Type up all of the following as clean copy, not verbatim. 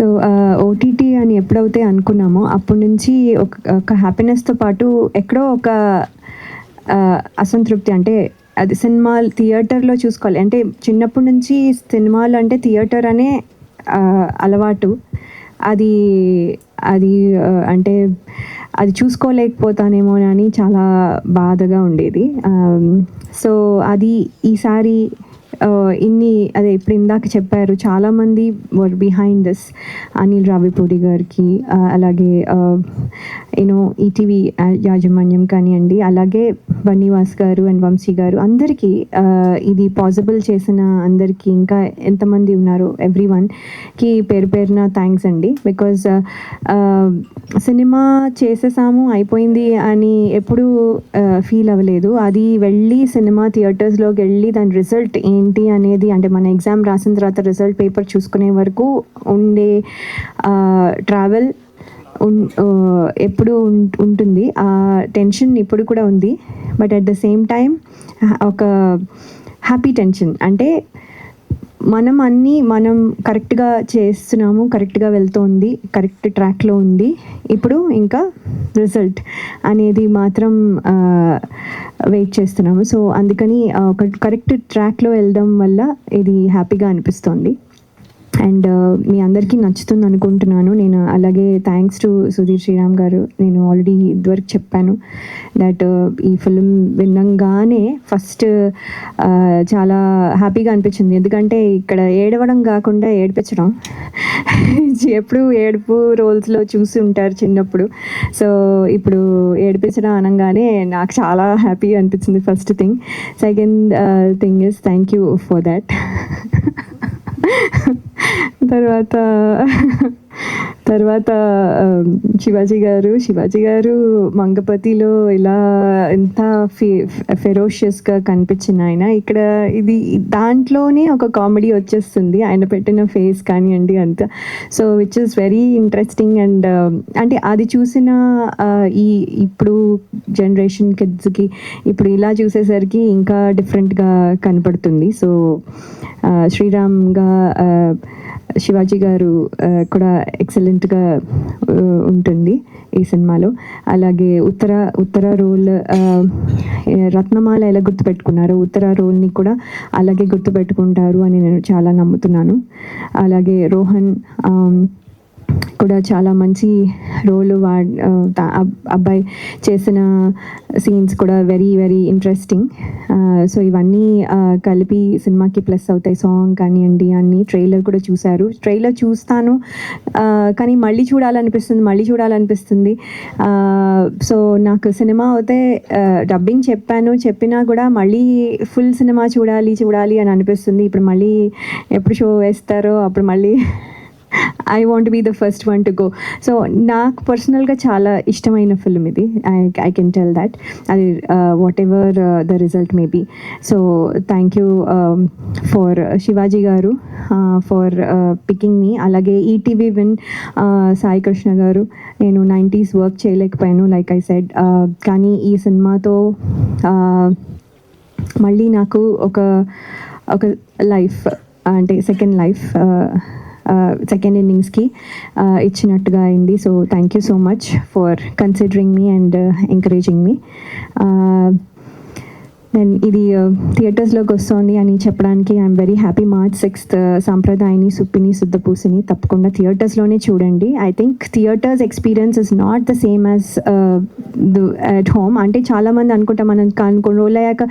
So OTT అని ఎప్పుడైతే అనుకున్నామో అప్పటి నుంచి ఒక హ్యాపీనెస్తో పాటు ఎక్కడో ఒక అసంతృప్తి. అంటే అది సినిమా థియేటర్లో చూసుకోవాలి అంటే చిన్నప్పటి నుంచి సినిమాలు అంటే థియేటర్ అనే అలవాటు. అది అది అంటే అది చూసుకోలేకపోతానేమో అని చాలా బాధగా ఉండేది. సో అది ఈసారి అదే ఇప్పుడు ఇందాక చెప్పారు చాలామంది వర్ బిహైండ్ దిస్. అనిల్ రావిపూడి గారికి, అలాగే యూనో ఈటీవీ యాజమాన్యం కానివ్వండి, అలాగే బన్నీవాస్ గారు అండ్ వంశీ గారు, అందరికీ ఇది పాసిబుల్ చేసిన అందరికీ, ఇంకా ఎంతమంది ఉన్నారు ఎవ్రీ వన్కి పేరు పేరున థ్యాంక్స్ అండి. బికాజ్ సినిమా చేసేసాము అయిపోయింది అని ఎప్పుడూ ఫీల్ అవ్వలేదు. అది వెళ్ళి సినిమా థియేటర్స్లోకి వెళ్ళి దాని రిజల్ట్ ఏంటి అనేది, అంటే మన ఎగ్జామ్ రాసిన తర్వాత రిజల్ట్ పేపర్ చూసుకునే వరకు ఉండే ట్రావెల్ ఎప్పుడు ఉంటుంది. ఆ టెన్షన్ ఇప్పుడు కూడా ఉంది. But at the same time ఒక హ్యాపీ టెన్షన్. అంటే మనం కరెక్ట్గా చేస్తున్నాము, కరెక్ట్గా వెళ్తోంది, కరెక్ట్ ట్రాక్లో ఉంది. ఇప్పుడు ఇంకా రిజల్ట్ అనేది మాత్రం వెయిట్ చేస్తున్నాము. సో అందుకని ఒక కరెక్ట్ ట్రాక్లో వెళ్ళడం వల్ల ఇది హ్యాపీగా అనిపిస్తోంది. అండ్ మీ అందరికీ నచ్చుతుంది అనుకుంటున్నాను నేను. అలాగే థ్యాంక్స్ టు సుధీర్ శ్రీరామ్ గారు. నేను ఆల్రెడీ ఇదివరకు చెప్పాను దట్ ఈ ఫిలిం విన్నంగానే ఫస్ట్ చాలా హ్యాపీగా అనిపించింది. ఎందుకంటే ఇక్కడ ఏడవడం కాకుండా ఏడిపించడం. ఎప్పుడు ఏడుపు రోల్స్లో చూసి ఉంటారు చిన్నప్పుడు. సో ఇప్పుడు ఏడిపించడం అనగానే నాకు చాలా హ్యాపీగా అనిపించింది first thing. Second thing is thank you for that. తర్వాత శివాజీ గారు మంగపతిలో ఇలా ఎంత ఫెరోషియస్గా కనిపించిన ఆయన, ఇక్కడ ఇది దాంట్లోనే ఒక కామెడీ వచ్చేస్తుంది ఆయన పెట్టిన ఫేస్ కానివ్వండి అంతా. So which is very interesting. And అంటే అది చూసిన ఇప్పుడు జనరేషన్ కిడ్స్కి ఇప్పుడు ఇలా చూసేసరికి ఇంకా డిఫరెంట్గా కనపడుతుంది. సో శ్రీరామ్గా శివాజీ గారు కూడా ఎక్సలెంట్గా ఉంటుంది ఈ సినిమాలో. అలాగే ఉత్తర రోల్ రత్నమాల ఎలా గుర్తుపెట్టుకున్నారో ఉత్తర రోల్ని కూడా అలాగే గుర్తుపెట్టుకుంటారు అని నేను చాలా నమ్ముతున్నాను. అలాగే రోహన్ కూడా చాలా మంచి రోలు అబ్బాయి చేసిన సీన్స్ కూడా వెరీ వెరీ ఇంట్రెస్టింగ్. సో ఇవన్నీ కలిపి సినిమాకి ప్లస్ అవుతాయి. సాంగ్ కానివ్వండి అన్ని. ట్రైలర్ కూడా చూశారు. ట్రైలర్ చూస్తాను కానీ మళ్ళీ చూడాలనిపిస్తుంది. సో నాకు సినిమా అయితే డబ్బింగ్ చెప్పినా కూడా మళ్ళీ ఫుల్ సినిమా చూడాలి అని అనిపిస్తుంది. ఇప్పుడు మళ్ళీ ఎప్పుడు షో వేస్తారో అప్పుడు మళ్ళీ I want be the first one to go. So నాకు పర్సనల్గా చాలా ఇష్టమైన ఫిల్మ్ ఇది. I can tell that. అది whatever the result may be. So thank you for Shivaji గారు ఫర్ పికింగ్ మీ. అలాగే ఈటీవీ విన్ సాయి కృష్ణ గారు. నేను 90s వర్క్ చేయలేకపోయాను లైక్ ఐ సెడ్. కానీ ఈ సినిమాతో మళ్ళీ నాకు ఒక లైఫ్ అంటే సెకండ్ ఇన్నింగ్స్కి ఇచ్చినట్టుగా అయింది. So thank you so much for considering me and encouraging me. Then ఇది థియేటర్స్లోకి వస్తుంది అని చెప్పడానికి I'm very happy. March 6th సాంప్రదాయని సుప్పిని శుద్ధపూసిని తప్పకుండా థియేటర్స్లోనే చూడండి. I think theatres experience is not the same as at home. అంటే చాలామంది అనుకుంటాం మనం కొన్ని రోజులు అయ్యాక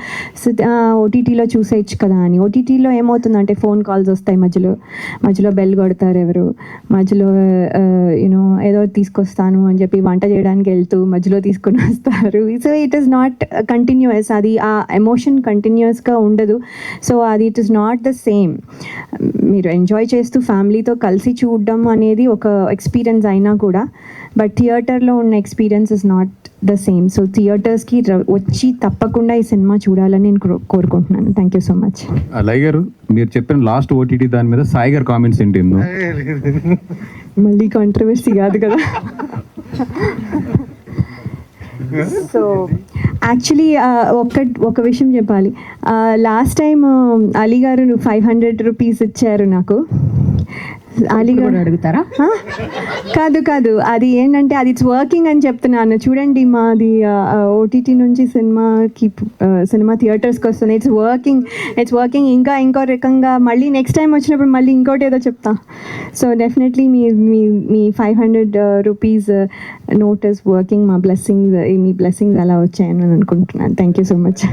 ఓటీటీలో చూసేయచ్చు కదా అని. ఓటీటీలో ఏమవుతుందంటే ఫోన్ కాల్స్ వస్తాయి, మధ్యలో బెల్ కొడతారు ఎవరు, మధ్యలో యూనో ఏదో తీసుకొస్తాను అని చెప్పి వంట చేయడానికి వెళ్తూ మధ్యలో తీసుకొని వస్తారు. So it is not continuous. అది ఆ ఎమోషన్ కంటిన్యూస్గా ఉండదు. సో అది it is not the same. మీరు ఎంజాయ్ చేస్తూ ఫ్యామిలీతో కలిసి చూడడం అనేది ఒక ఎక్స్పీరియన్స్ అయినా కూడా, బట్ థియేటర్లో ఉన్న experience is not the same. So థియేటర్స్కి వచ్చి తప్పకుండా ఈ సినిమా చూడాలని నేను కోరుకుంటున్నాను. Thank you so much. అలాగే గారు మీరు చెప్పిన లాస్ట్ ఓటీటీ దాని మీద సాయి గారు కామెంట్స్ ఏంటి? మళ్ళీ కాంట్రవర్సీ కాదు కదా. సో యాక్చువల్లీ ఒక విషయం చెప్పాలి. లాస్ట్ టైం అలీ గారు 500 రూపీస్ ఇచ్చారు నాకు. అలీగఢ్ కూడా అడుగుతారా? ఆ? కాదు కాదు, అది ఏంటంటే అది ఇట్స్ వర్కింగ్ అని చెప్తున్నాను. చూడండి మాది ఓటీటీ నుంచి సినిమా థియేటర్స్కి వస్తుంది. It's working. ఇంకా ఇంకో రకంగా మళ్ళీ నెక్స్ట్ టైం వచ్చినప్పుడు మళ్ళీ ఇంకోటి ఏదో చెప్తా. So definitely me 500 rupees note is working. Me blessings అలా వచ్చాయని నేను అనుకుంటున్నాను. Thank you so much.